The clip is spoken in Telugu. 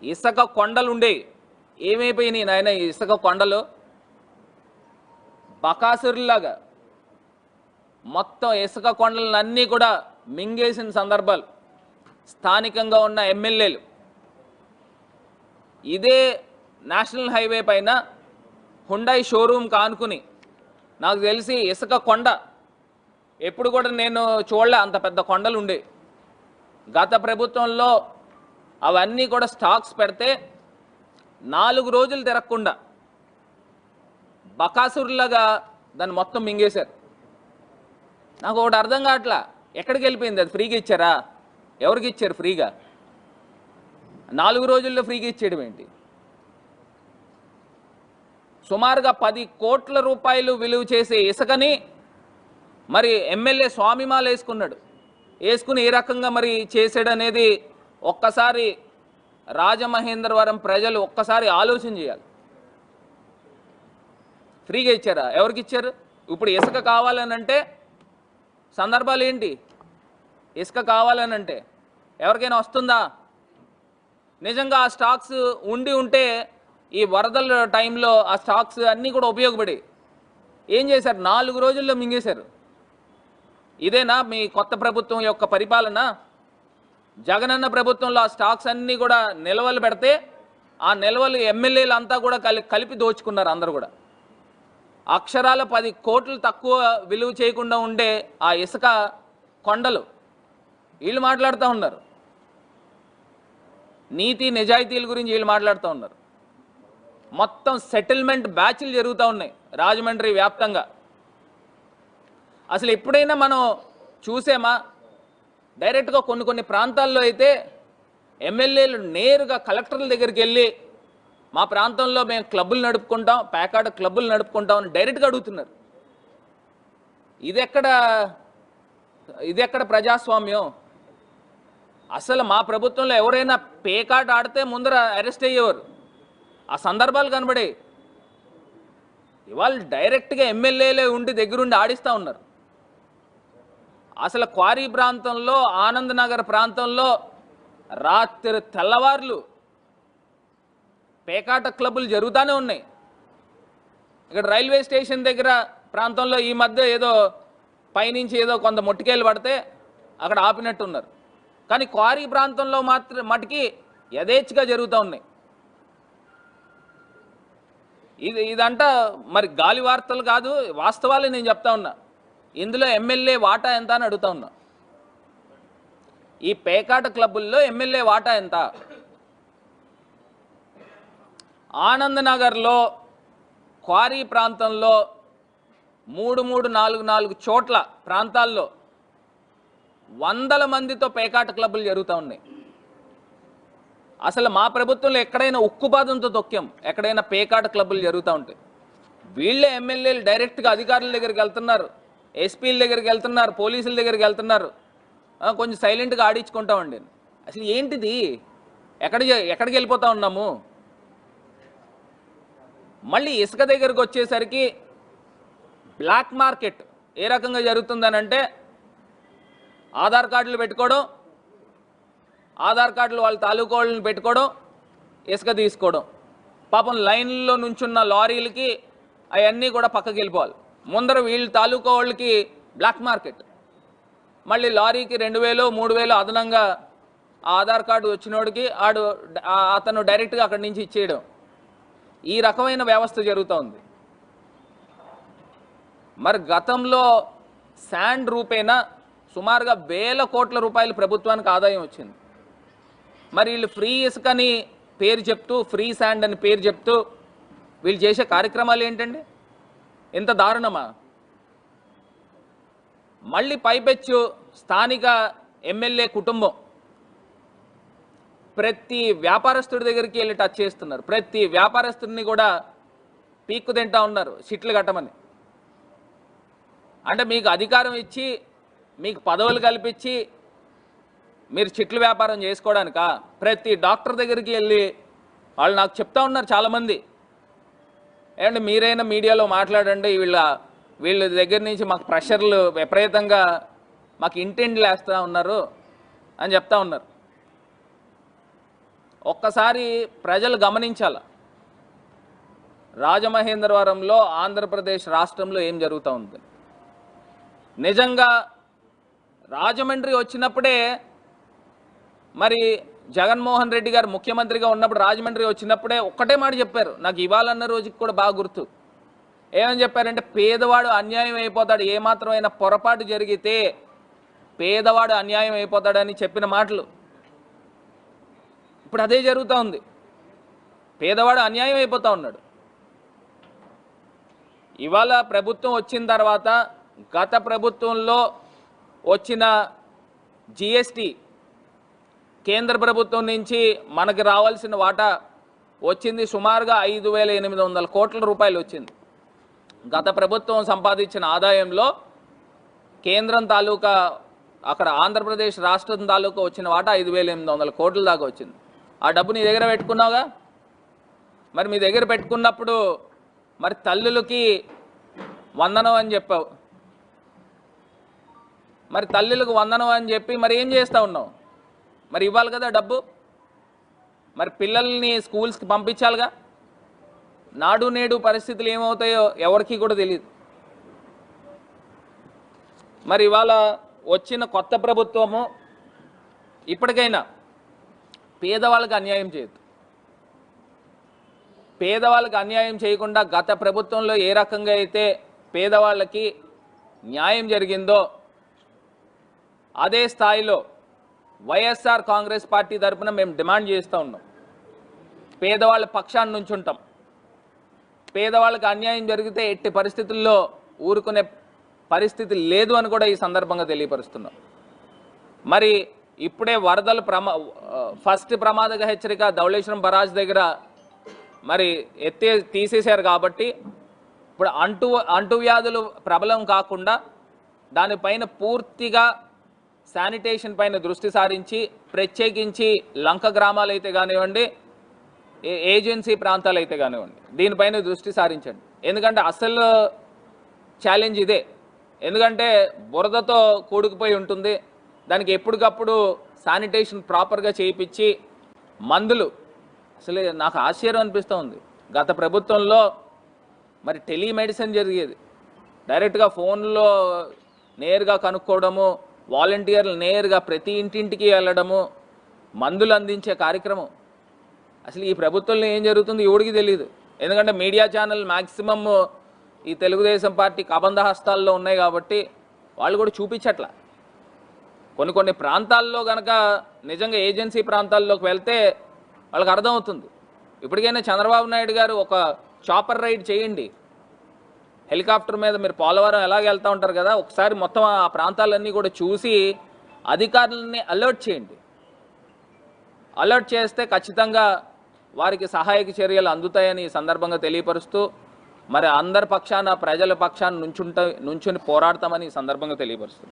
ఇసుక కొండలు ఉండే ఏమైపోయినాయి నాయన ఇసుక కొండలు? బకాసురులాగా మొత్తం ఇసుక కొండలన్నీ కూడా మింగేసిన సందర్భాలు స్థానికంగా ఉన్న ఎమ్మెల్యేలు. ఇదే నేషనల్ హైవే పైన హుండాయ్ షోరూమ్ కానుకుని నాకు తెలిసి ఇసుక కొండ ఎప్పుడు కూడా నేను చూడలే, అంత పెద్ద కొండలు ఉండే. గత ప్రభుత్వంలో అవన్నీ కూడా స్టాక్స్ పెడితే 4 రోజులు తిరగకుండా బకాసురులాగా దాన్ని మొత్తం మింగేశారు. నాకు ఒకటి అర్థం కావట్లా, ఎక్కడికి వెళ్ళిపోయింది అది? ఫ్రీగా ఇచ్చారా? ఎవరికి ఇచ్చారు ఫ్రీగా? 4 రోజుల్లో ఫ్రీగా ఇచ్చేయడం ఏంటి? సుమారుగా 10 కోట్ల రూపాయలు విలువ చేసే ఇసుకని మరి ఎమ్మెల్యే స్వామిమాల వేసుకుని ఏ రకంగా మరి చేసాడనేది ఒక్కసారి రాజమహేంద్రవరం ప్రజలు ఒక్కసారి ఆలోచన చేయాలి. ఫ్రీగా ఇచ్చారా? ఎవరికి ఇచ్చారు? ఇప్పుడు ఇసుక కావాలనంటే సందర్భాలు ఏంటి? ఇసుక కావాలనంటే ఎవరికైనా వస్తుందా? నిజంగా ఆ స్టాక్స్ ఉంటే ఈ వరదల టైంలో ఆ స్టాక్స్ అన్నీ కూడా ఉపయోగపడి ఏం చేశారు? 4 రోజుల్లో మింగేశారు. ఇదేనా మీ కొత్త ప్రభుత్వం యొక్క పరిపాలన? జగనన్న ప్రభుత్వంలో ఆ స్టాక్స్ అన్నీ కూడా నిల్వలు పెడితే ఆ నిల్వలు ఎమ్మెల్యేలు అంతా కూడా కలిపి దోచుకున్నారు. అందరూ కూడా అక్షరాల 10 కోట్లు తక్కువ విలువ చేయకుండా ఉండే ఆ ఇసుక కొండలు వీళ్ళు మాట్లాడుతూ ఉన్నారు. నీతి నిజాయితీల గురించి వీళ్ళు మాట్లాడుతూ ఉన్నారు. మొత్తం సెటిల్మెంట్ బ్యాచ్లు జరుగుతూ ఉన్నాయి రాజమండ్రి వ్యాప్తంగా. అసలు ఎప్పుడైనా మనం చూసామా? డైరెక్ట్గా కొన్ని ప్రాంతాల్లో అయితే ఎమ్మెల్యేలు నేరుగా కలెక్టర్ల దగ్గరికి వెళ్ళి మా ప్రాంతంలో మేము క్లబ్బులు నడుపుకుంటాం, ప్యాకాట క్లబ్బులు నడుపుకుంటాం అని డైరెక్ట్గా అడుగుతున్నారు. ఇది ఎక్కడ ప్రజాస్వామ్యం? అసలు మా ప్రభుత్వంలో ఎవరైనా పేకాట ఆడితే ముందర అరెస్ట్ అయ్యేవారు. ఆ సందర్భాలు కనబడే. ఇవాళ డైరెక్ట్గా ఎమ్మెల్యేలే ఉండి దగ్గరుండి ఆడిస్తూ ఉన్నారు. అసలు క్వారీ ప్రాంతంలో, ఆనంద్ నగర్ ప్రాంతంలో రాత్రి తెల్లవార్లు పేకాట క్లబ్బులు జరుగుతూనే ఉన్నాయి. ఇక్కడ రైల్వే స్టేషన్ దగ్గర ప్రాంతంలో ఈ మధ్య ఏదో పైనుంచి ఏదో కొంత మొట్టికేలు పడితే అక్కడ ఆపినట్టున్నారు. కానీ క్వారీ ప్రాంతంలో మటుకి యథేచ్ఛగా జరుగుతూ ఉన్నాయి. ఇదంట మరి గాలి వార్తలు కాదు, వాస్తవాలే నేను చెప్తా ఉన్నా. ఇందులో ఎమ్మెల్యే వాటా ఎంత అని అడుగుతా ఉన్నా. ఈ పేకాట క్లబ్బుల్లో ఎమ్మెల్యే వాటా ఎంత? ఆనంద్ నగర్లో క్వారీ ప్రాంతంలో 3-4 చోట్ల ప్రాంతాల్లో వందల మందితో పేకాట క్లబ్బులు జరుగుతూ ఉన్నాయి. అసలు మా ప్రభుత్వంలో ఎక్కడైనా ఉక్కుపాదంతో తొక్కాం, ఎక్కడైనా పేకాట క్లబ్బులు జరుగుతూ ఉంటాయి. వీళ్ళే ఎమ్మెల్యేలు డైరెక్ట్గా అధికారుల దగ్గరికి వెళ్తున్నారు, ఎస్పీల దగ్గరికి వెళ్తున్నారు, పోలీసుల దగ్గరికి వెళ్తున్నారు. కొంచెం సైలెంట్గా ఆడించుకుంటామండి. అసలు ఏంటిది? ఎక్కడికి వెళ్ళిపోతా ఉన్నాము? మళ్ళీ ఇసుక దగ్గరకు వచ్చేసరికి బ్లాక్ మార్కెట్ ఏ రకంగా జరుగుతుందనంటే ఆధార్ కార్డులు పెట్టుకోవడం, ఆధార్ కార్డులు వాళ్ళ తాలూకా వాళ్ళని పెట్టుకోవడం, ఇసుక తీసుకోవడం. పాపం లైన్లో నుంచున్న లారీలకి అవన్నీ కూడా పక్కకి వెళ్ళిపోవాలి. ముందర వీళ్ళ తాలూకా వాళ్ళకి బ్లాక్ మార్కెట్. మళ్ళీ లారీకి 2000-3000 అదనంగా ఆధార్ కార్డు వచ్చినోడికి అతను డైరెక్ట్గా అక్కడి నుంచి ఇచ్చేయడం. ఈ రకమైన వ్యవస్థ జరుగుతూ ఉంది. మరి గతంలో శాండ్ రూపేణా సుమారుగా 1000 కోట్ల రూపాయలు ప్రభుత్వానికి ఆదాయం వచ్చింది. మరి వీళ్ళు ఫ్రీ ఇసుకని పేరు చెప్తూ, ఫ్రీ శాండ్ అని పేరు చెప్తూ వీళ్ళు చేసే కార్యక్రమాలు ఏంటండి? ఎంత దారుణమా? మళ్ళీ పైపెచ్చు స్థానిక ఎమ్మెల్యే కుటుంబం ప్రతి వ్యాపారస్తుడి దగ్గరికి వెళ్ళి టచ్ చేస్తున్నారు. ప్రతి వ్యాపారస్తుడిని కూడా పీక్కు తింటా ఉన్నారు సిట్లు కట్టమని. అంటే మీకు అధికారం ఇచ్చి, మీకు పదవులు కల్పించి మీరు చిట్లు వ్యాపారం చేసుకోవడానికా? ప్రతి డాక్టర్ దగ్గరికి వెళ్ళి వాళ్ళు నాకు చెప్తా ఉన్నారు చాలామంది, ఏమంటే మీరైనా మీడియాలో మాట్లాడండి, వీళ్ళ దగ్గర నుంచి మాకు ప్రెషర్లు విపరీతంగా మాకు ఇంటెండ్లు వేస్తూ ఉన్నారు అని చెప్తా ఉన్నారు. ఒక్కసారి ప్రజలు గమనించాల రాజమహేంద్రవరంలో ఆంధ్రప్రదేశ్ రాష్ట్రంలో ఏం జరుగుతూ ఉంది. నిజంగా రాజమండ్రి వచ్చినప్పుడే మరి జగన్మోహన్ రెడ్డి గారు ముఖ్యమంత్రిగా ఉన్నప్పుడు రాజమండ్రి వచ్చినప్పుడే ఒక్కటే మాట చెప్పారు, నాకు ఇవాళన్న రోజుకి కూడా బాగా గుర్తు. ఏమని చెప్పారంటే పేదవాడు అన్యాయం అయిపోతాడు, ఏమాత్రమైన పొరపాటు జరిగితే పేదవాడు అన్యాయం అయిపోతాడని చెప్పిన మాటలు ఇప్పుడు అదే జరుగుతూ ఉంది. పేదవాడు అన్యాయం అయిపోతూ ఉన్నాడు. ఇవాళ ప్రభుత్వం వచ్చిన తర్వాత గత ప్రభుత్వంలో వచ్చిన జిఎస్టీ కేంద్ర ప్రభుత్వం నుంచి మనకి రావాల్సిన వాటా వచ్చింది సుమారుగా 5,800 కోట్ల రూపాయలు వచ్చింది. గత ప్రభుత్వం సంపాదించిన ఆదాయంలో కేంద్రం తాలూకా అక్కడ ఆంధ్రప్రదేశ్ రాష్ట్రం తాలూకా వచ్చిన వాటా 5,800 కోట్ల దాకా వచ్చింది. ఆ డబ్బు నీ దగ్గర పెట్టుకున్నావుగా. మరి మీ దగ్గర పెట్టుకున్నప్పుడు మరి తల్లులకి వందనం అని చెప్పావు. మరి తల్లులకు వందనం అని చెప్పి మరి ఏం చేస్తూ ఉన్నావు? మరి ఇవ్వాలి కదా డబ్బు. మరి పిల్లల్ని స్కూల్స్కి పంపించాలిగా. నాడు నేడు పరిస్థితులు ఏమవుతాయో ఎవరికి కూడా తెలియదు. మరి ఇవాళ వచ్చిన కొత్త ప్రభుత్వము ఇప్పటికైనా పేదవాళ్ళకి అన్యాయం చేయదు. పేదవాళ్ళకి అన్యాయం చేయకుండా గత ప్రభుత్వంలో ఏ రకంగా అయితే పేదవాళ్ళకి న్యాయం జరిగిందో అదే స్థాయిలో వైఎస్ఆర్ కాంగ్రెస్ పార్టీ తరఫున మేము డిమాండ్ చేస్తూ ఉన్నాం. పేదవాళ్ళ పక్షాన్ని నుంచి ఉంటాం. పేదవాళ్ళకి అన్యాయం జరిగితే ఎట్టి పరిస్థితుల్లో ఊరుకునే పరిస్థితి లేదు అని కూడా ఈ సందర్భంగా తెలియపరుస్తున్నాం. మరి ఇప్పుడే వరదలు ఫస్ట్ ప్రమాదక హెచ్చరిక ధవళేశ్వరం బరాజ్ దగ్గర మరి తీసేశారు కాబట్టి ఇప్పుడు అంటువ్యాధులు ప్రబలం కాకుండా దానిపైన పూర్తిగా శానిటేషన్ పైన దృష్టి సారించి ప్రత్యేకించి లంక గ్రామాలు అయితే కానివ్వండి, ఏజెన్సీ ప్రాంతాలు అయితే కానివ్వండి, దీనిపైన దృష్టి సారించండి. ఎందుకంటే అసలు ఛాలెంజ్ ఇదే. ఎందుకంటే బురదతో కూడుకుపోయి ఉంటుంది. దానికి ఎప్పటికప్పుడు శానిటేషన్ ప్రాపర్గా చేయించి మందులు, అసలు నాకు ఆశ్చర్యం అనిపిస్తూ ఉంది. గత ప్రభుత్వంలో మరి టెలిమెడిసిన్ జరిగేది, డైరెక్ట్గా ఫోన్లో నేరుగా కనుక్కోవడము, వాలంటీర్లు నేరుగా ప్రతి ఇంటింటికి వెళ్ళడము, మందులు అందించే కార్యక్రమం. అసలు ఈ ప్రభుత్వంలో ఏం జరుగుతుంది ఎవడికి తెలియదు. ఎందుకంటే మీడియా ఛానల్ మ్యాక్సిమమ్ ఈ తెలుగుదేశం పార్టీ కబంధ హస్తాల్లో ఉన్నాయి కాబట్టి వాళ్ళు కూడా చూపించట్ల. కొన్ని ప్రాంతాల్లో కనుక నిజంగా ఏజెన్సీ ప్రాంతాల్లోకి వెళ్తే వాళ్ళకి అర్థమవుతుంది. ఇప్పటికైనా చంద్రబాబు నాయుడు గారు ఒక చాపర్ రైడ్ చేయండి, హెలికాప్టర్ మీద. మీరు పోలవరం ఎలాగ వెళ్తూ ఉంటారు కదా, ఒకసారి మొత్తం ఆ ప్రాంతాలన్నీ కూడా చూసి అధికారులని అలర్ట్ చేయండి. అలర్ట్ చేస్తే ఖచ్చితంగా వారికి సహాయక చర్యలు అందుతాయని ఈ సందర్భంగా తెలియపరుస్తూ మరి అందరి పక్షాన ప్రజల పక్షాన నుంచుని పోరాడతామని ఈ సందర్భంగా తెలియపరుస్తుంది.